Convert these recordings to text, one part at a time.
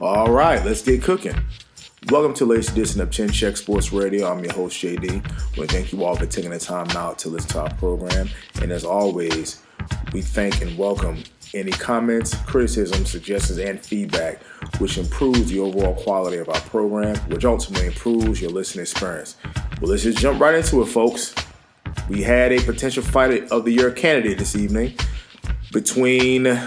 All right, let's get cooking. Welcome to the latest edition of Chin Check Sports Radio. I'm your host, JD. We thank you all for taking the time out to listen to our program. And as always, we thank and welcome any comments, criticism, suggestions, and feedback, which improves the overall quality of our program, which ultimately improves your listening experience. Well, let's just jump right into it, folks. We had a potential fight of the year candidate this evening between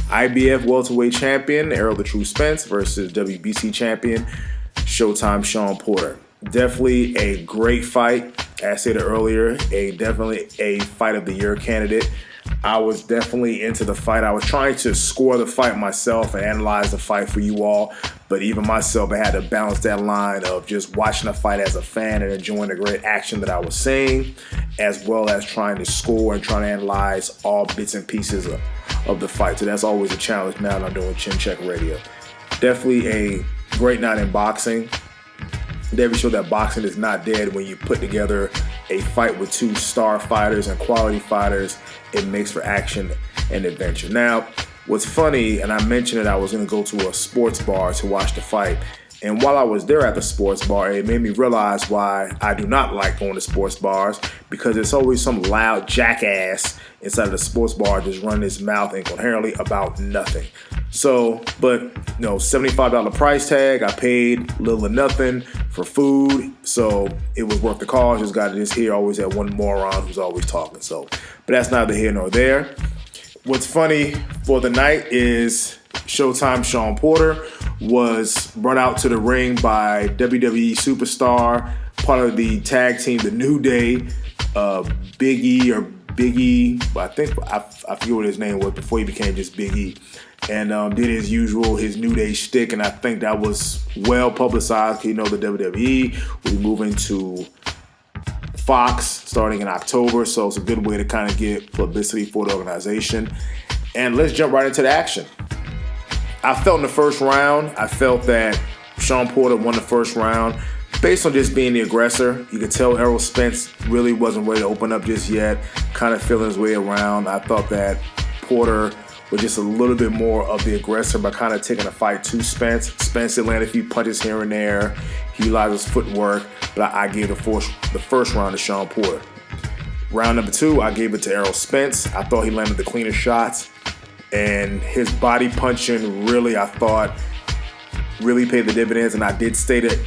IBF welterweight champion Errol Spence versus WBC champion Showtime Shawn Porter. Definitely a great fight. As I said earlier, definitely a fight of the year candidate. I was definitely into the fight. I was trying to score the fight myself and analyze the fight for you all. But even myself, I had to balance that line of just watching the fight as a fan and enjoying the great action that I was seeing, as well as trying to score and trying to analyze all bits and pieces of the fight. So that's always a challenge now that I'm doing Chin Check Radio. Definitely a great night in boxing. Definitely showed that boxing is not dead when you put together a fight with two star fighters and quality fighters. It makes for action and adventure. Now, what's funny, and I mentioned that I was going to go to a sports bar to watch the fight. And while I was there at the sports bar, it made me realize why I do not like going to sports bars, because there's always some loud jackass inside of the sports bar just running his mouth incoherently about nothing. So, but, $75 price tag, I paid little or nothing for food, so it was worth the cost. Just got to just hear always that one moron who's always talking. So, but that's neither here nor there. What's funny for the night is Showtime Shawn Porter was brought out to the ring by WWE superstar, part of the tag team, The New Day, Biggie, but I forget what his name was before he became just Big E, and did his usual, his New Day shtick, and I think that was well publicized. The WWE will be moving to Fox starting in October, so it's a good way to kind of get publicity for the organization. And let's jump right into the action. I felt in the first round, that Shawn Porter won the first round based on just being the aggressor. You could tell Errol Spence really wasn't ready to open up just yet, kind of feeling his way around. I thought that Porter was just a little bit more of the aggressor by kind of taking the fight to Spence. Spence did land a few punches here and there. He utilized his footwork, but I gave the first round to Shawn Porter. Round number 2, I gave it to Errol Spence. I thought he landed the cleaner shots, and his body punching really, I thought, really paid the dividends. And I did state it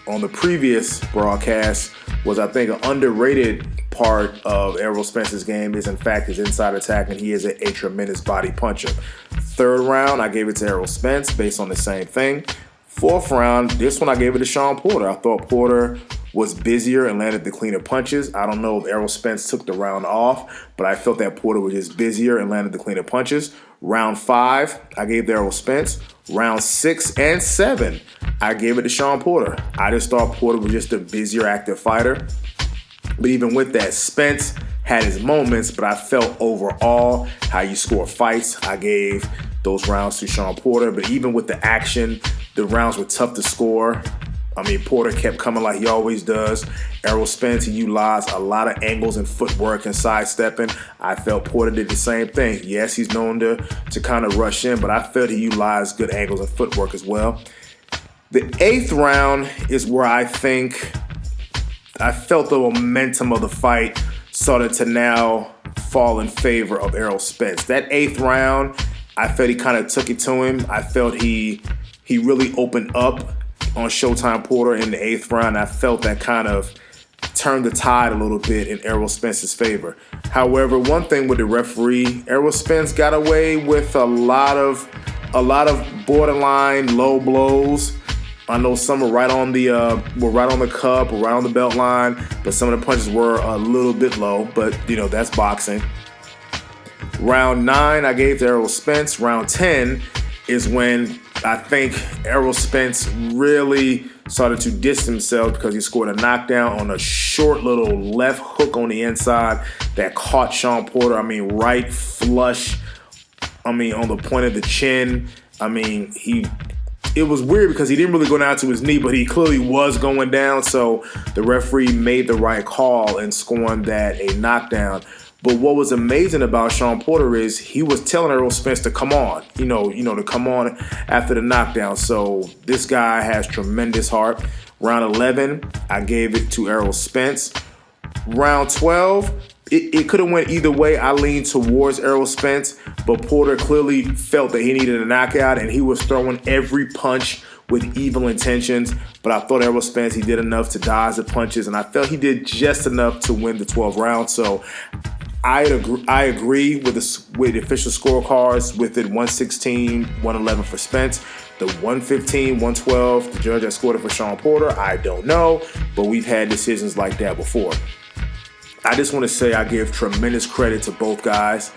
on the previous broadcast, was I think an underrated part of Errol Spence's game is in fact his inside attack, and he is a tremendous body puncher. Third round, I gave it to Errol Spence based on the same thing. Fourth round, this one I gave it to Shawn Porter. I thought Porter was busier and landed the cleaner punches. I don't know if Errol Spence took the round off, but I felt that Porter was just busier and landed the cleaner punches. Round 5, I gave to Errol Spence. Round 6 and 7, I gave it to Shawn Porter. I just thought Porter was just a busier, active fighter. But even with that, Spence had his moments, but I felt overall how you score fights, I gave those rounds to Shawn Porter. But even with the action, the rounds were tough to score. Porter kept coming like he always does. Errol Spence, he utilized a lot of angles and footwork and sidestepping. I felt Porter did the same thing. Yes, he's known to kind of rush in, but I felt he utilized good angles and footwork as well. The 8th round is where I think I felt the momentum of the fight started to now fall in favor of Errol Spence. That 8th round, I felt he kind of took it to him. I felt he really opened up on Showtime Porter in the 8th round. I felt that kind of turned the tide a little bit in Errol Spence's favor. However, one thing with the referee, Errol Spence got away with a lot of borderline low blows. I know some were right on the cup or right on the belt line, but some of the punches were a little bit low. But that's boxing. Round 9, I gave to Errol Spence. Round 10 is when I think Errol Spence really started to distance himself because he scored a knockdown on a short little left hook on the inside that caught Shawn Porter. Right flush. On the point of the chin. It was weird because he didn't really go down to his knee, but he clearly was going down. So the referee made the right call in scoring that a knockdown. But what was amazing about Shawn Porter is he was telling Errol Spence to come on, to come on after the knockdown. So this guy has tremendous heart. Round 11, I gave it to Errol Spence. Round 12, it could have went either way. I leaned towards Errol Spence, but Porter clearly felt that he needed a knockout, and he was throwing every punch with evil intentions. But I thought Errol Spence, he did enough to dodge the punches, and I felt he did just enough to win the 12th round. So I agree with the official scorecards with it 116, 111 for Spence. The 115, 112, the judge that scored it for Shawn Porter, I don't know, but we've had decisions like that before. I just want to say I give tremendous credit to both guys.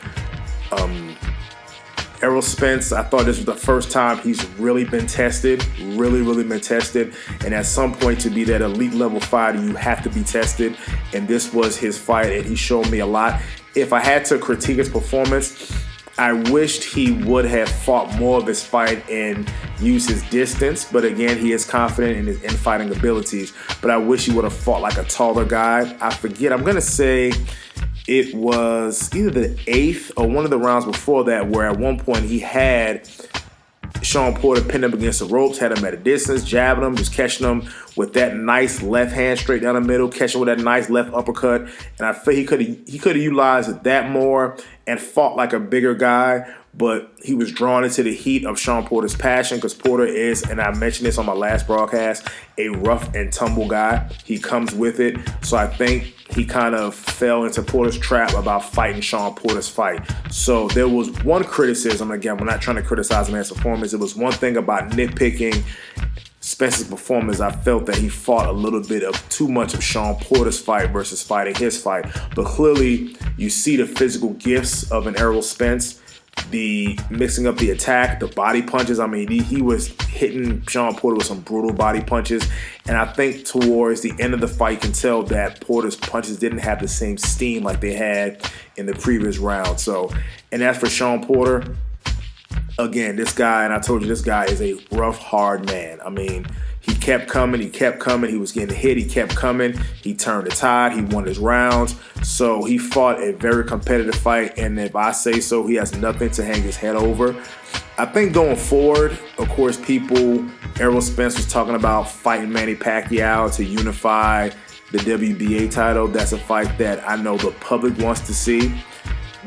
Errol Spence, I thought this was the first time he's really been tested, really been tested. And at some point, to be that elite level fighter, you have to be tested. And this was his fight, and he showed me a lot. If I had to critique his performance, I wished he would have fought more of his fight and used his distance. But again, he is confident in his in-fighting abilities. But I wish he would have fought like a taller guy. I forget, I'm going to say it was either the 8th or one of the rounds before that where at one point he had Shawn Porter pinned up against the ropes, had him at a distance, jabbing him, just catching him with that nice left hand straight down the middle, catching with that nice left uppercut. And I feel he could have utilized that more and fought like a bigger guy. But he was drawn into the heat of Shawn Porter's passion because Porter is, and I mentioned this on my last broadcast, a rough and tumble guy. He comes with it. So I think he kind of fell into Porter's trap about fighting Shawn Porter's fight. So there was one criticism. Again, we're not trying to criticize a man's performance. It was one thing about nitpicking Spence's performance. I felt that he fought a little bit of too much of Shawn Porter's fight versus fighting his fight. But clearly, you see the physical gifts of an Errol Spence. The mixing up the attack, the body punches. I mean, he was hitting Shawn Porter with some brutal body punches. And I think towards the end of the fight, you can tell that Porter's punches didn't have the same steam like they had in the previous round. So, and as for Shawn Porter, again, this guy, and I told you this guy is a rough, hard man. I mean, he kept coming. He was getting hit. He kept coming. He turned the tide. He won his rounds. So he fought a very competitive fight. And if I say so, he has nothing to hang his head over. I think going forward, of course, Errol Spence was talking about fighting Manny Pacquiao to unify the WBA title. That's a fight that I know the public wants to see.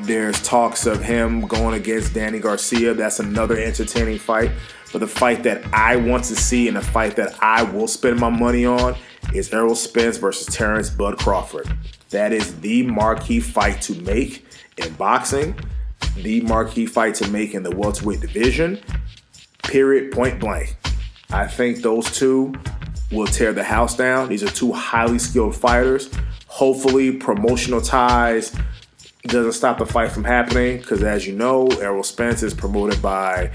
There's talks of him going against Danny Garcia. That's another entertaining fight. But the fight that I want to see and the fight that I will spend my money on is Errol Spence versus Terrence Bud Crawford. That is the marquee fight to make in boxing, the marquee fight to make in the welterweight division, period, point blank. I think those two will tear the house down. These are two highly skilled fighters. Hopefully, promotional ties doesn't stop the fight from happening because, as you know, Errol Spence is promoted by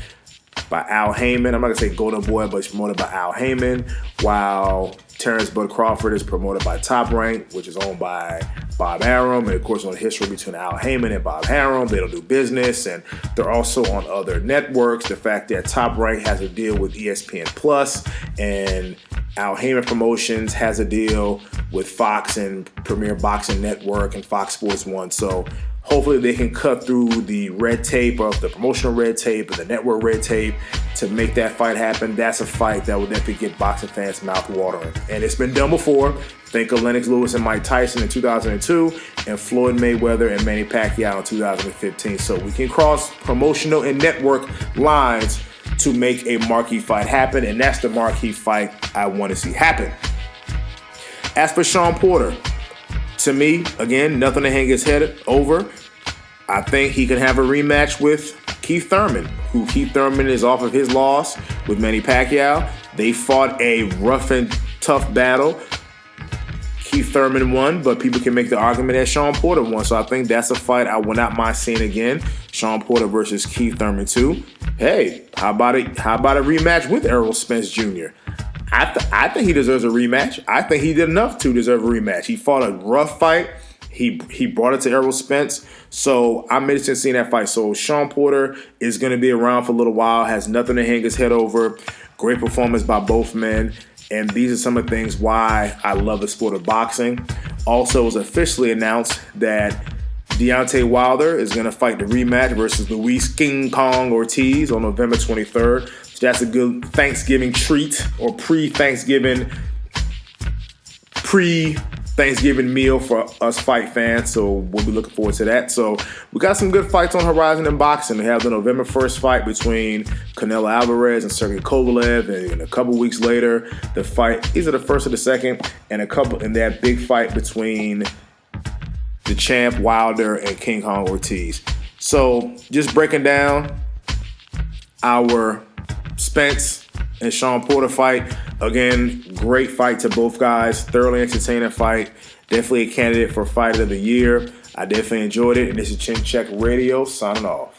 Al Heyman. I'm not going to say Golden Boy, but he's promoted by Al Heyman, while Terrence Bud Crawford is promoted by Top Rank, which is owned by Bob Arum. And, of course, on the history between Al Heyman and Bob Arum, they don't do business, and they're also on other networks. The fact that Top Rank has a deal with ESPN Plus and Al Heyman Promotions has a deal with Fox and Premier Boxing Network and Fox Sports 1. So hopefully they can cut through the red tape of the promotional red tape and the network red tape to make that fight happen. That's a fight that will definitely get boxing fans mouth watering. And it's been done before. Think of Lennox Lewis and Mike Tyson in 2002 and Floyd Mayweather and Manny Pacquiao in 2015. So we can cross promotional and network lines to make a marquee fight happen. And that's the marquee fight I want to see happen. As for Shawn Porter, to me, again, nothing to hang his head over. I think he can have a rematch with Keith Thurman, who Keith Thurman is off of his loss with Manny Pacquiao. They fought a rough and tough battle. Keith Thurman won, but people can make the argument that Shawn Porter won. So I think that's a fight I will not mind seeing again. Shawn Porter versus Keith Thurman 2. Hey, how about a rematch with Errol Spence Jr.? I think he deserves a rematch. I think he did enough to deserve a rematch. He fought a rough fight. He brought it to Errol Spence. So I'm interested in seeing that fight. So Shawn Porter is going to be around for a little while, has nothing to hang his head over. Great performance by both men. And these are some of the things why I love the sport of boxing. Also, it was officially announced that Deontay Wilder is going to fight the rematch versus Luis King Kong Ortiz on November 23rd. So that's a good Thanksgiving treat, or pre-Thanksgiving meal for us fight fans. So we'll be looking forward to that. So we got some good fights on Horizon in boxing. We have the November 1st fight between Canelo Alvarez and Sergey Kovalev, and a couple weeks later, the fight, either the first or the second, and that big fight between the champ Wilder and King Kong Ortiz. So just breaking down our Spence and Shawn Porter fight. Again, great fight to both guys. Thoroughly entertaining fight. Definitely a candidate for Fight of the Year. I definitely enjoyed it. And this is Chin Check Radio signing off.